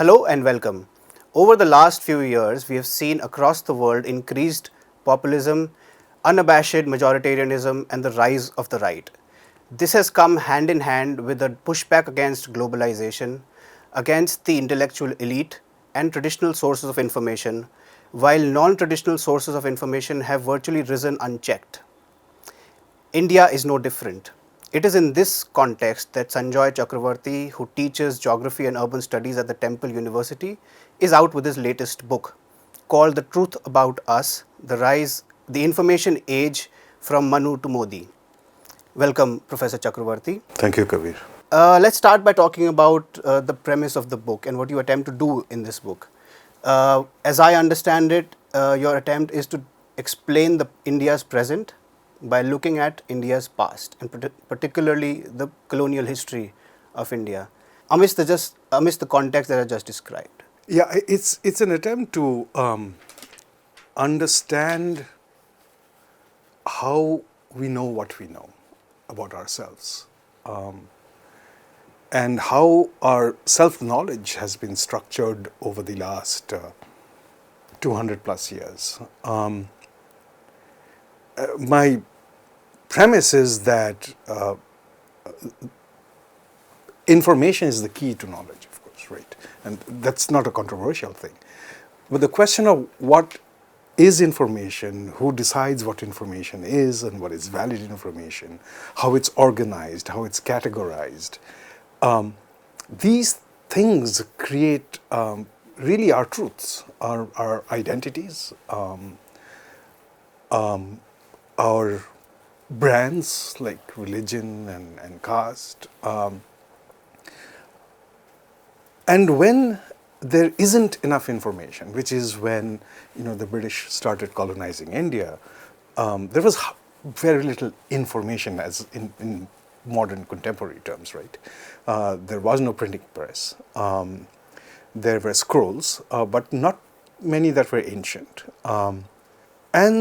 Hello and welcome. Over the last few years, we have seen across the world increased populism, unabashed majoritarianism, and the rise of the right. This has come hand in hand with a pushback against globalization, against the intellectual elite, and traditional sources of information, while non traditional sources of information have virtually risen unchecked. India is no different. It is in this context that Sanjoy Chakravorty, who teaches geography and urban studies at the Temple University, is out with his latest book called The Truth About Us: The Information Age from Manu to Modi. Welcome, Professor Chakravorty. Thank you, Kabir. Let's start by talking about the premise of the book and what you attempt to do in this book. As I understand it, your attempt is to explain India's present by looking at India's past and particularly the colonial history of India amidst the context that I just described. Yeah, it's an attempt to understand how we know what we know about ourselves, and how our self-knowledge has been structured over the last 200 plus years. My premise is that information is the key to knowledge, of course, right? And that's not a controversial thing. But the question of what is information, who decides what information is and what is valid information, how it's organized, how it's categorized, these things create really our truths, our identities, our brands like religion and caste. And when there isn't enough information, which is when the British started colonizing India, there was very little information as in modern contemporary terms, right? There was no printing press. There were scrolls, but not many that were ancient. And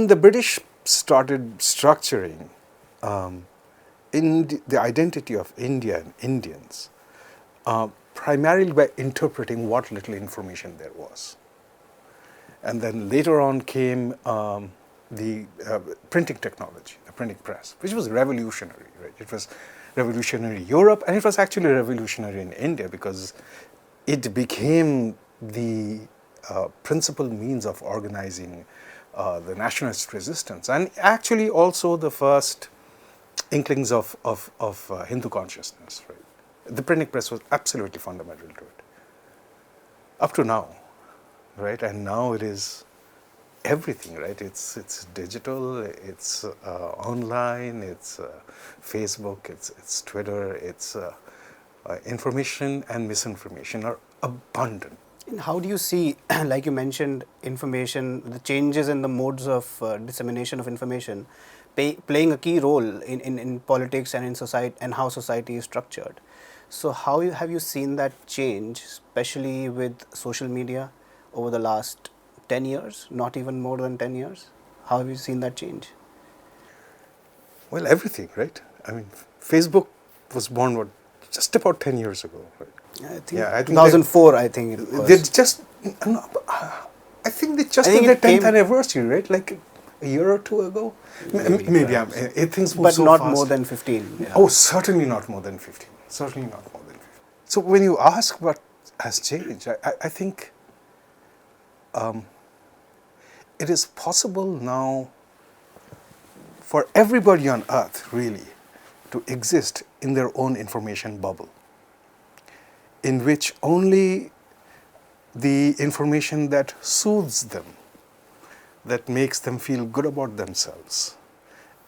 the British started structuring in the identity of India and Indians, primarily by interpreting what little information there was. And then later on came the printing technology, the printing press, which was revolutionary, right? It was revolutionary in Europe, and it was actually revolutionary in India because it became the principal means of organizing the nationalist resistance, and actually also the first inklings of Hindu consciousness, right? The printing press was absolutely fundamental to it. Up to now, right? And now it is everything, right? It's digital, it's online, it's Facebook, it's Twitter, it's information and misinformation are abundant. And how do you see, like you mentioned, information, the changes in the modes of dissemination of information playing a key role in politics and in society and how society is structured? So how have you seen that change, especially with social media over the last 10 years, not even more than 10 years? How have you seen that change? Well, everything, right? I mean, Facebook was born, just about 10 years ago, right? I think 2004, I think it was. They just, I think they just did their 10th anniversary, right? Like a year or two ago? Maybe things move but so not fast. more than 15. Yeah. Oh, certainly not more than 15. Certainly not more than 15. So when you ask what has changed, I think it is possible now for everybody on earth, really, to exist in their own information bubble, in which only the information that soothes them, that makes them feel good about themselves,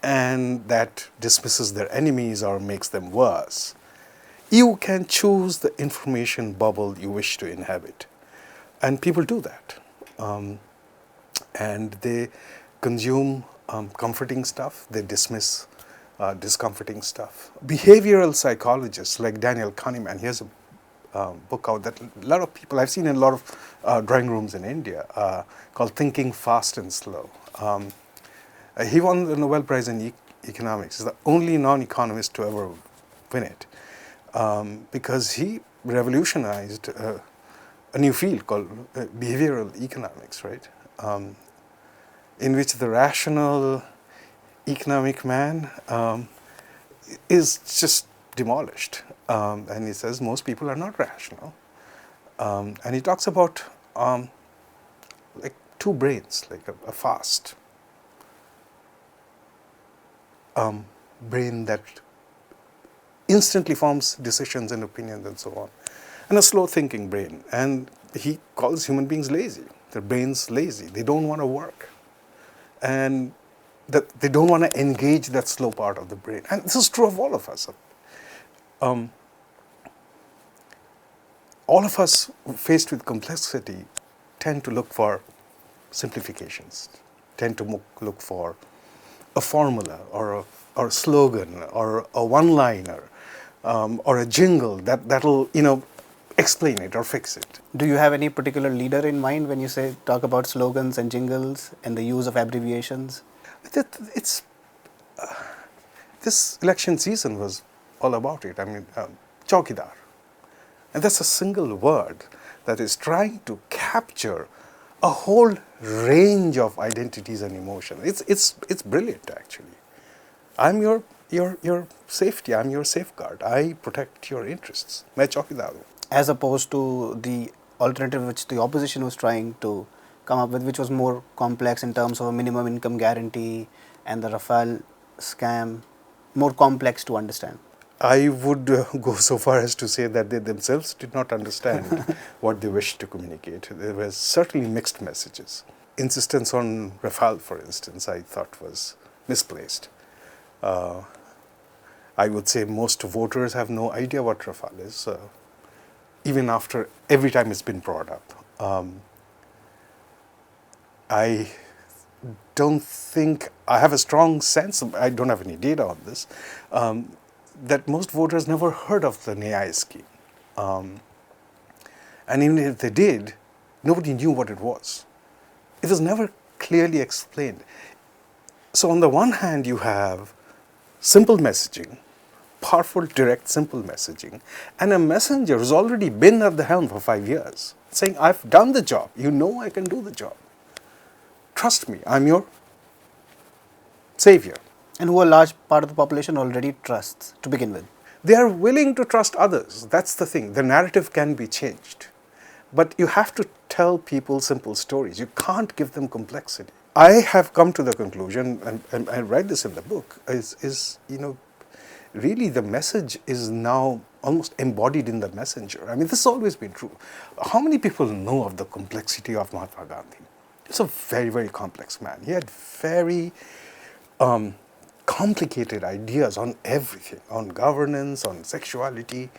and that dismisses their enemies or makes them worse, you can choose the information bubble you wish to inhabit. And people do that. And they consume comforting stuff, they dismiss discomforting stuff. Behavioral psychologists like Daniel Kahneman, he has a book out that a lot of people, I've seen in a lot of drawing rooms in India, called Thinking Fast and Slow. He won the Nobel Prize in Economics. He's the only non-economist to ever win it, because he revolutionized a new field called behavioral economics, right? In which the rational economic man is just demolished. And he says most people are not rational. And he talks about like two brains, like a fast brain that instantly forms decisions and opinions and so on, and a slow thinking brain. And he calls human beings lazy. Their brains lazy. They don't want to work. And that they don't want to engage that slow part of the brain. And this is true of all of us. All of us faced with complexity tend to look for simplifications, tend to look for a formula or a slogan or a one-liner or a jingle that'll explain it or fix it. Do you have any particular leader in mind when you say talk about slogans and jingles and the use of abbreviations? It's this election season was all about it. I mean, Chaukidar. And that's a single word that is trying to capture a whole range of identities and emotions. It's brilliant, actually. I'm your safety. I'm your safeguard. I protect your interests. मैं चौकीदार हूँ. As opposed to the alternative which the opposition was trying to come up with, which was more complex in terms of a minimum income guarantee and the Rafale scam, more complex to understand. I would go so far as to say that they themselves did not understand what they wished to communicate. There were certainly mixed messages. Insistence on Rafale, for instance, I thought was misplaced. I would say most voters have no idea what Rafale is, even after every time it's been brought up. I don't think, I have a strong sense, I don't have any data on this, that most voters never heard of the Nyaya scheme. And even if they did, nobody knew what it was. It was never clearly explained. So on the one hand, you have simple messaging, powerful, direct, simple messaging, and a messenger who's already been at the helm for 5 years, saying, I've done the job. You know I can do the job. Trust me, I'm your savior. And who a large part of the population already trusts to begin with. They are willing to trust others. That's the thing. The narrative can be changed. But you have to tell people simple stories. You can't give them complexity. I have come to the conclusion, and I write this in the book, is really the message is now almost embodied in the messenger. I mean, this has always been true. How many people know of the complexity of Mahatma Gandhi? He's a very, very complex man. He had very complicated ideas on everything, on governance, on sexuality,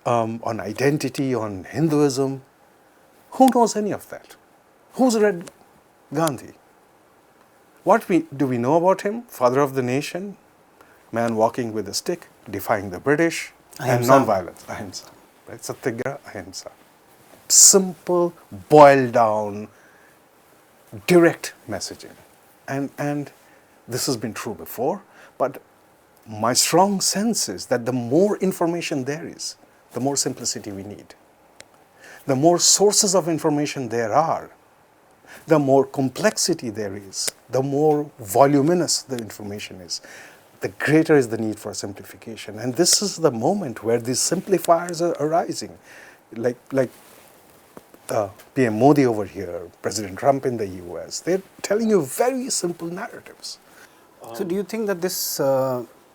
on identity, on Hinduism. Who knows any of that? Who's read Gandhi? What do we know about him? Father of the nation, man walking with a stick, defying the British, and non-violence. Ahimsa. Right? Satyagraha, ahimsa. Simple, boiled down, direct messaging. And this has been true before, but my strong sense is that the more information there is, the more simplicity we need. The more sources of information there are, the more complexity there is, the more voluminous the information is, the greater is the need for simplification. And this is the moment where these simplifiers are arising, like PM Modi over here, President Trump in the US. They're telling you very simple narratives. So do you think that this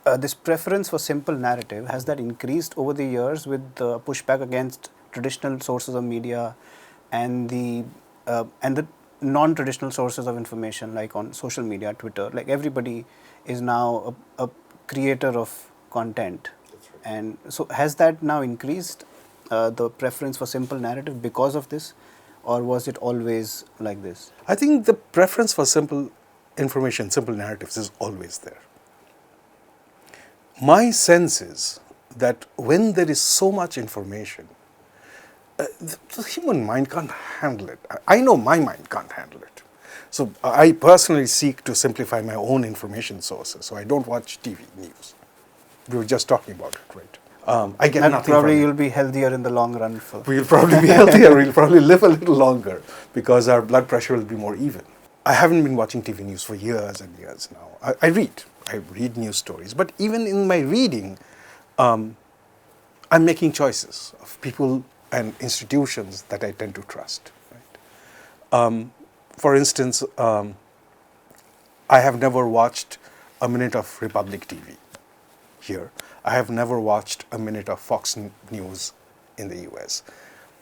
this preference for simple narrative, has that increased over the years with the pushback against traditional sources of media and the non-traditional sources of information, like on social media, Twitter? Like everybody is now a creator of content. That's right. And so has that now increased the preference for simple narrative because of this, or was it always like this? I think the preference for simple information, simple narratives is always there. My sense is that when there is so much information, the human mind can't handle it. I know my mind can't handle it. So I personally seek to simplify my own information sources. So I don't watch TV news. We were just talking about it, right? I get And nothing probably from it. you'll be healthier in the long run. We'll probably be healthier. We'll probably live a little longer because our blood pressure will be more even. I haven't been watching TV news for years and years now. I read. I read news stories. But even in my reading, I'm making choices of people and institutions that I tend to trust. Right? For instance, I have never watched a minute of Republic TV here. I have never watched a minute of Fox News in the US.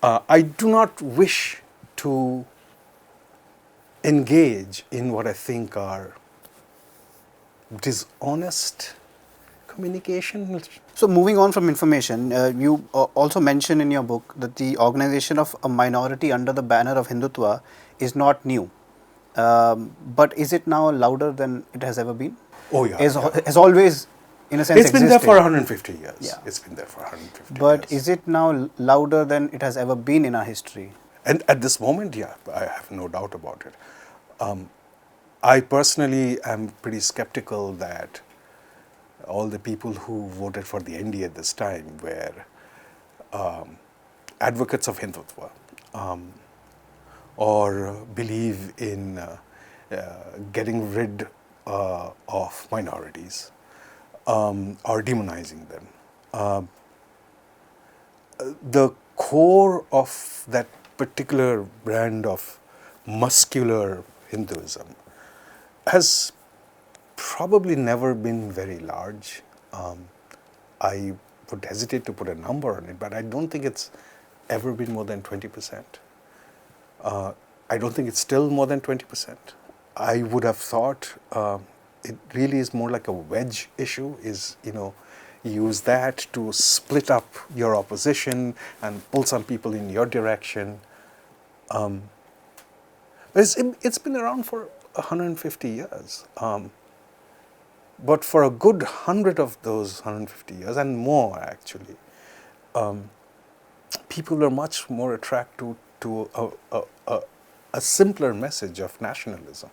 I do not wish to engage in what I think are dishonest communication. So moving on from information, you also mention in your book that the organization of a minority under the banner of Hindutva is not new. But is it now louder than it has ever been? Oh yeah, Has always, in a sense, it's been there for existed. 150 years. Yeah. It's been there for 150 But years. is it now louder than it has ever been in our history? And at this moment, yeah, I have no doubt about it. I personally am pretty skeptical that all the people who voted for the NDA at this time were advocates of Hindutva or believe in getting rid of minorities or demonizing them. The core of that particular brand of muscular Hinduism has probably never been very large. I would hesitate to put a number on it, but I don't think it's ever been more than 20%. I don't think it's still more than 20%. I would have thought it really is more like a wedge issue, is, use that to split up your opposition and pull some people in your direction. It's been around for 150 years. But for a good 100 of those 150 years, and more actually, people are much more attracted to a simpler message of nationalism.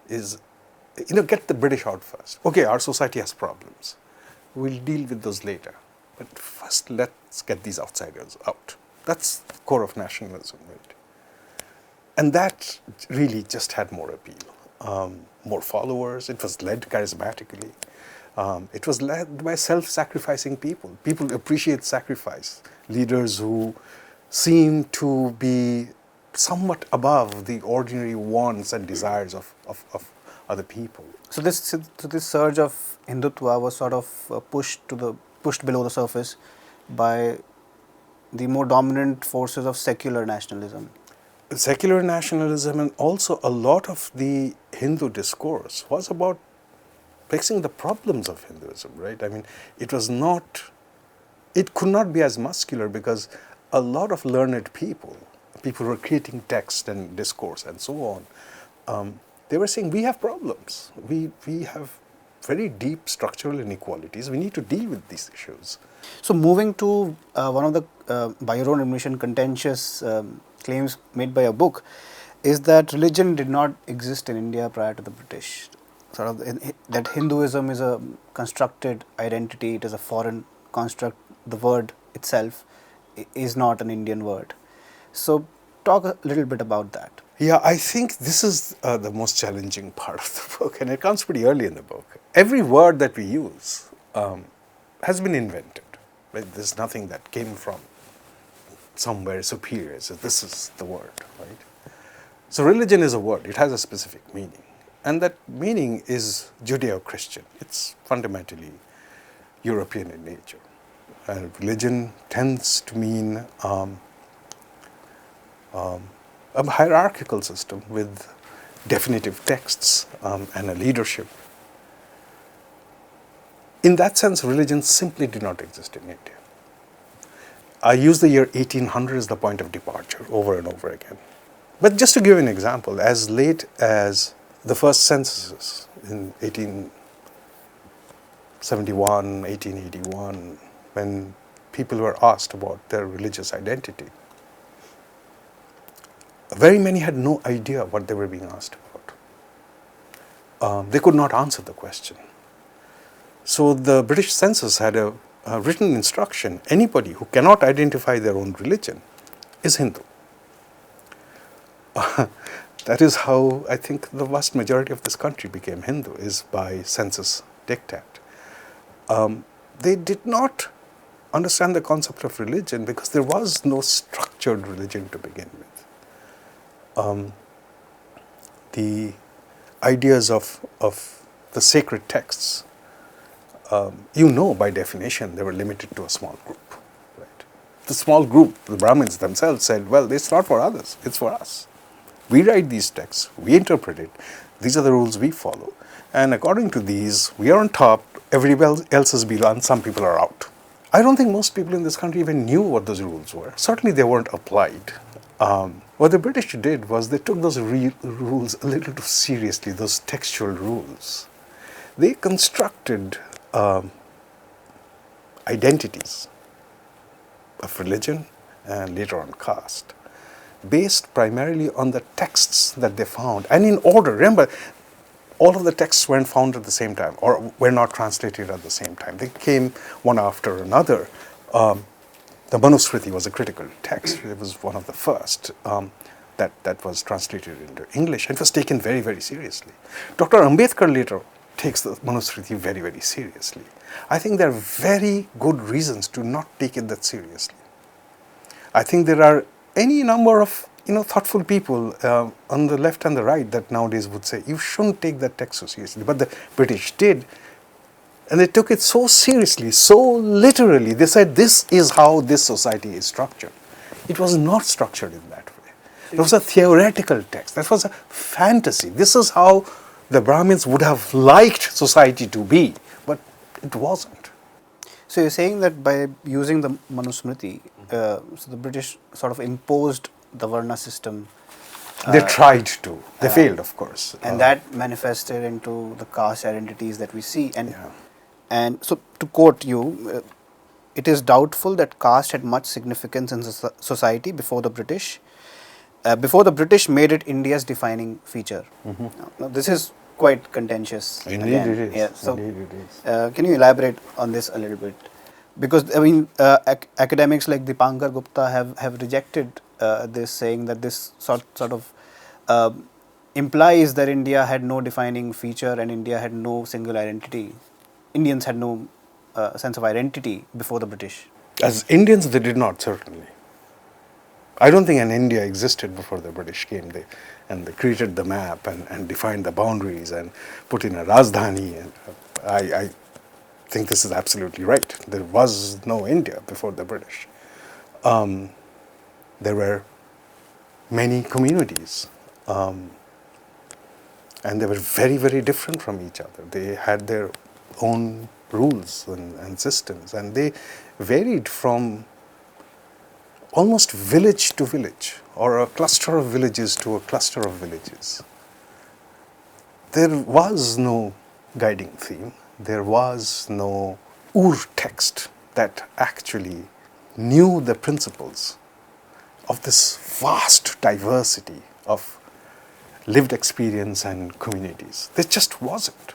Is, get the British out first. Okay, our society has problems. We'll deal with those later. But first, let's get these outsiders out. That's the core of nationalism, right? And that really just had more appeal, more followers. It was led charismatically. It was led by self-sacrificing people. People appreciate sacrifice. Leaders who seem to be somewhat above the ordinary wants and desires of other people. So this surge of Hindutva was sort of pushed below the surface by the more dominant forces of secular nationalism. Secular nationalism, and also a lot of the Hindu discourse was about fixing the problems of Hinduism, right? I mean, it could not be as muscular because a lot of learned people who were creating text and discourse and so on, they were saying, we have problems. We have very deep structural inequalities. We need to deal with these issues. So moving to one of the, by your own admission, contentious claims made by a book, is that religion did not exist in India prior to the British. Sort of that Hinduism is a constructed identity, it is a foreign construct. The word itself is not an Indian word. So talk a little bit about that. Yeah, I think this is the most challenging part of the book, and it comes pretty early in the book. Every word that we use has been invented. Right? There's nothing that came from somewhere superior. So this is the word, right? So religion is a word. It has a specific meaning. And that meaning is Judeo-Christian. It's fundamentally European in nature. And religion tends to mean a hierarchical system with definitive texts and a leadership. In that sense, religion simply did not exist in India. I use the year 1800 as the point of departure over and over again. But just to give an example, as late as the first censuses in 1871, 1881, when people were asked about their religious identity, very many had no idea what they were being asked about. They could not answer the question. So the British census had a written instruction, anybody who cannot identify their own religion is Hindu. That is how I think the vast majority of this country became Hindu, is by census diktat. They did not understand the concept of religion because there was no structured religion to begin with. The ideas of the sacred texts, by definition, they were limited to a small group. Right? The small group, the Brahmins themselves said, well, it's not for others, it's for us. We write these texts, we interpret it, these are the rules we follow. And according to these, we are on top, everybody else is below, and some people are out. I don't think most people in this country even knew what those rules were. Certainly they weren't applied. What the British did was they took those rules a little too seriously, those textual rules. They constructed identities of religion and later on caste, based primarily on the texts that they found, and in order. Remember, all of the texts weren't found at the same time, or were not translated at the same time. They came one after another. The Manusmriti was a critical text. It was one of the first that was translated into English and was taken very, very seriously. Dr. Ambedkar later takes the Manusmriti very, very seriously. I think there are very good reasons to not take it that seriously. I think there are any number of thoughtful people on the left and the right that nowadays would say you shouldn't take that text so seriously. But the British did, and they took it so seriously, so literally. They said this is how this society is structured. It was not structured in that way. It was a theoretical text. That was a fantasy. This is how the Brahmins would have liked society to be, but it wasn't. So you're saying that by using the Manusmriti, so the British sort of imposed the Varna system. They tried to. They failed, of course. And that manifested into the caste identities that we see. And so to quote you, it is doubtful that caste had much significance in society before the British. Before the British made it India's defining feature. Now, this is quite contentious. Indeed it is. Yeah, so, Indeed it is. can you elaborate on this a little bit? Because, I mean, academics like Dipankar Gupta have rejected this, saying that this sort of implies that India had no defining feature and India had no single identity. Indians had no sense of identity before the British. As Indians, they did not, certainly. I don't think an India existed before the British came. They created the map and defined the boundaries and put in a Rajdhani. And I think this is absolutely right. There was no India before the British. There were many communities, and they were very, very different from each other. They had their own rules and systems, and they varied from almost village to village, or a cluster of villages to a cluster of villages. There was no guiding theme. There was no ur-text that actually knew the principles of this vast diversity of lived experience and communities. There just wasn't.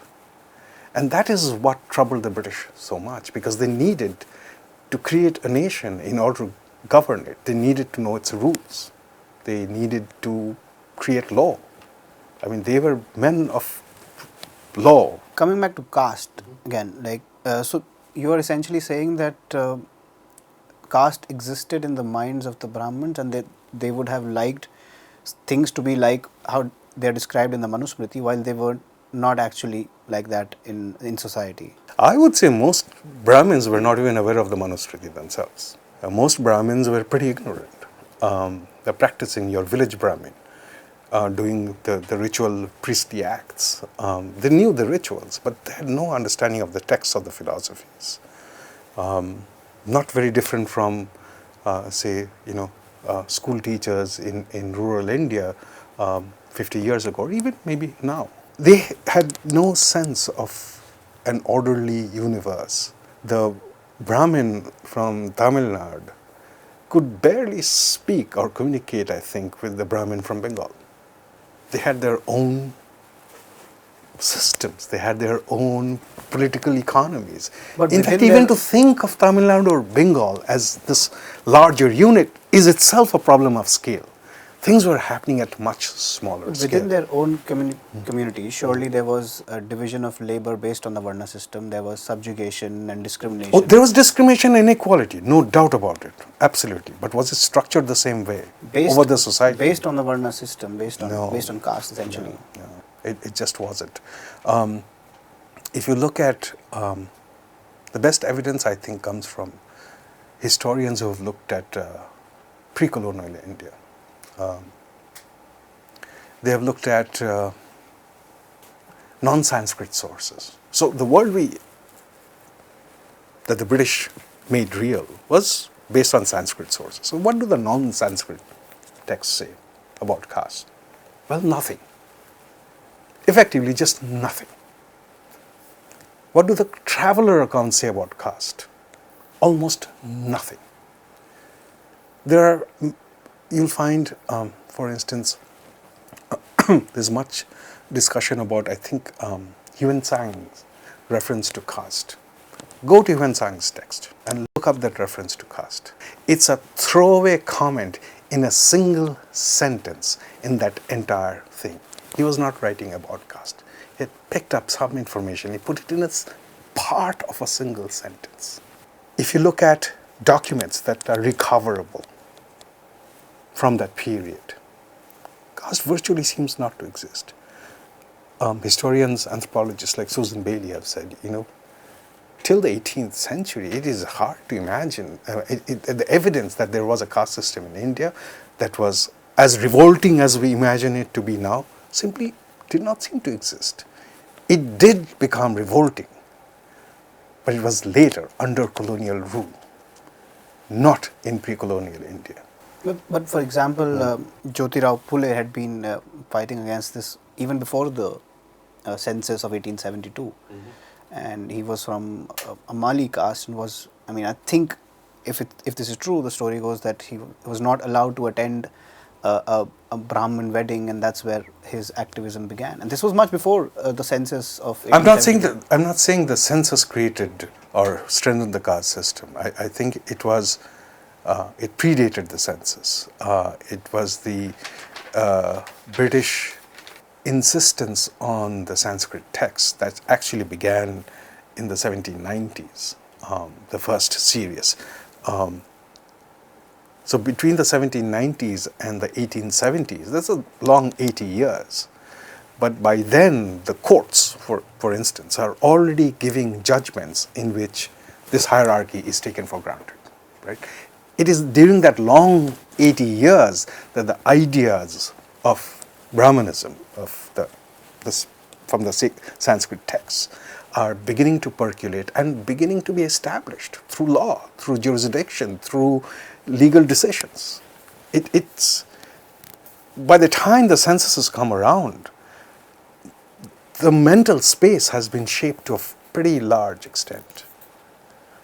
And that is what troubled the British so much, because they needed to create a nation in order to govern it. They needed to know its rules. They needed to create law. I mean, they were men of law. Coming back to caste again, like so you are essentially saying that caste existed in the minds of the Brahmins, and they would have liked things to be like how they are described in the Manusmriti, while they were not actually like that in society. I would say most Brahmins were not even aware of the Manusmriti themselves. Most Brahmins were pretty ignorant. They're practicing your village Brahmin, doing the ritual priestly acts. They knew the rituals, but they had no understanding of the texts of the philosophies. Not very different from, school teachers in rural India 50 years ago, or even maybe now. They had no sense of an orderly universe. The Brahmin from Tamil Nadu could barely speak or communicate, I think, with the Brahmin from Bengal. They had their own systems. They had their own political economies. But In fact, within even their- to think of Tamil Nadu or Bengal as this larger unit is itself a problem of scale. Things were happening at much smaller But scale. within their own community, surely there was a division of labor based on the Varna system. There was subjugation and discrimination. Oh, there was discrimination and inequality, no doubt about it, absolutely. But was it structured the same way over the society? Based on the Varna system, based on No. based on caste, essentially. No, it just wasn't. If you look at the best evidence, I think, comes from historians who have looked at pre-colonial India. They have looked at non-Sanskrit sources. So the world that the British made real was based on Sanskrit sources. So what do the non-Sanskrit texts say about caste? Well, nothing. Effectively, just nothing. What do the traveler accounts say about caste? Almost nothing. You'll find, for instance, there's much discussion about, I think, Yuan Tsang's reference to caste. Go to Yuan Tsang's text and look up that reference to caste. It's a throwaway comment in a single sentence in that entire thing. He was not writing about caste. He had picked up some information, he put it in its part of a single sentence. If you look at documents that are recoverable from that period, caste virtually seems not to exist. Historians, anthropologists like Susan Bailey have said, till the 18th century, it is hard to imagine the evidence that there was a caste system in India that was as revolting as we imagine it to be now, simply did not seem to exist. It did become revolting, but it was later under colonial rule, not in pre-colonial India. But for example, Jyotirao Phule had been fighting against this even before the census of 1872, and he was from a Mali caste and was. I mean, I think if this is true, the story goes that he was not allowed to attend a Brahmin wedding, and that's where his activism began. And this was much before the census of. I'm not saying the census created or strengthened the caste system. I think it was. It predated the census. It was the British insistence on the Sanskrit text that actually began in the 1790s, the first series. So between the 1790s and the 1870s, that's a long 80 years. But by then, the courts, for instance, are already giving judgments in which this hierarchy is taken for granted, right? It is during that long 80 years that the ideas of Brahmanism, from the Sanskrit texts, are beginning to percolate and beginning to be established through law, through jurisdiction, through legal decisions. It's by the time the censuses come around, the mental space has been shaped to a pretty large extent.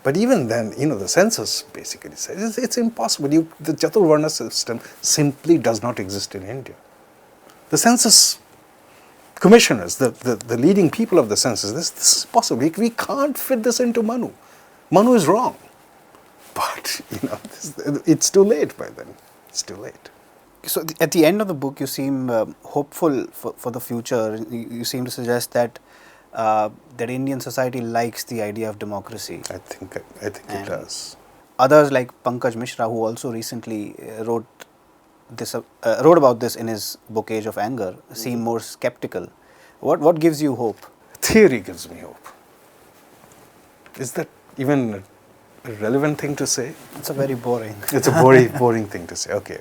But even then, the census basically says it's impossible. The Chaturvarna system simply does not exist in India. The census commissioners, the leading people of the census, this is possible. We can't fit this into Manu. Manu is wrong. But, it's too late by then. It's too late. So at the end of the book, you seem hopeful for the future. You seem to suggest that that Indian society likes the idea of democracy. I think it does. Others like Pankaj Mishra, who also recently wrote about this in his book Age of Anger, seem more skeptical. What gives you hope? Theory gives me hope. Is that even a relevant thing to say? It's a very boring. It's a very boring thing to say. Okay,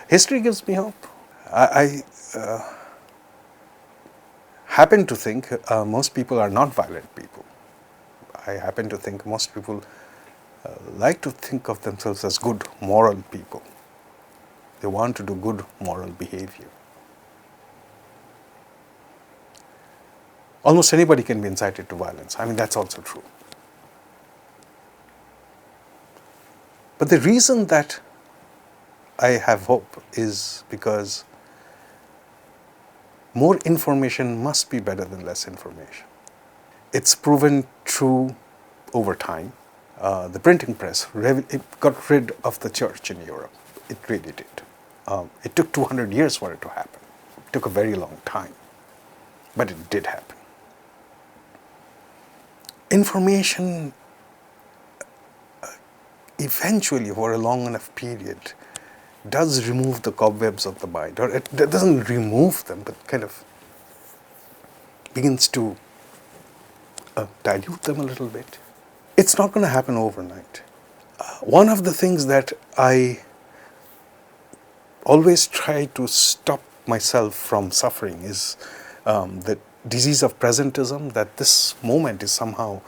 history gives me hope. I happen to think most people are not violent people. I happen to think most people like to think of themselves as good moral people. They want to do good moral behavior. Almost anybody can be incited to violence. I mean, that's also true. But the reason that I have hope is because more information must be better than less information. It's proven true over time. The printing press, it got rid of the church in Europe. It really did. It took 200 years for it to happen. It took a very long time, but it did happen. Information eventually, for a long enough period, does remove the cobwebs of the mind, or it doesn't remove them, but kind of begins to dilute them a little bit. It's not going to happen overnight. One of the things that I always try to stop myself from suffering is the disease of presentism, that this moment is somehow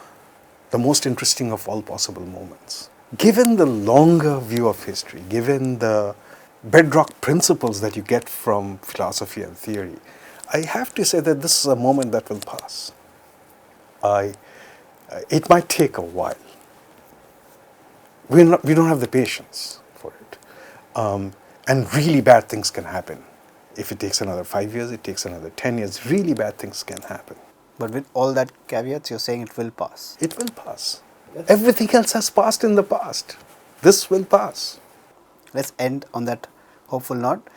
the most interesting of all possible moments. Given the longer view of history, given the bedrock principles that you get from philosophy and theory, I have to say that this is a moment that will pass. It might take a while. We don't have the patience for it. And really bad things can happen. If it takes another 5 years, it takes another 10 years, really bad things can happen. But with all that caveats, you're saying it will pass. It will pass. Everything else has passed in the past. This will pass. Let's end on that hopeful note.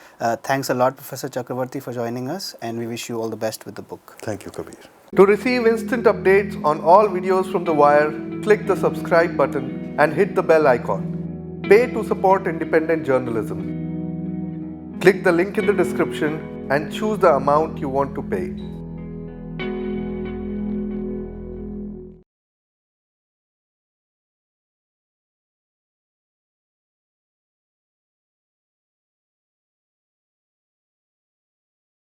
Thanks a lot, Professor Chakravorty, for joining us, and we wish you all the best with the book. Thank you, Kabir. To receive instant updates on all videos from The Wire, click the subscribe button and hit the bell icon. Pay to support independent journalism. Click the link in the description and choose the amount you want to pay.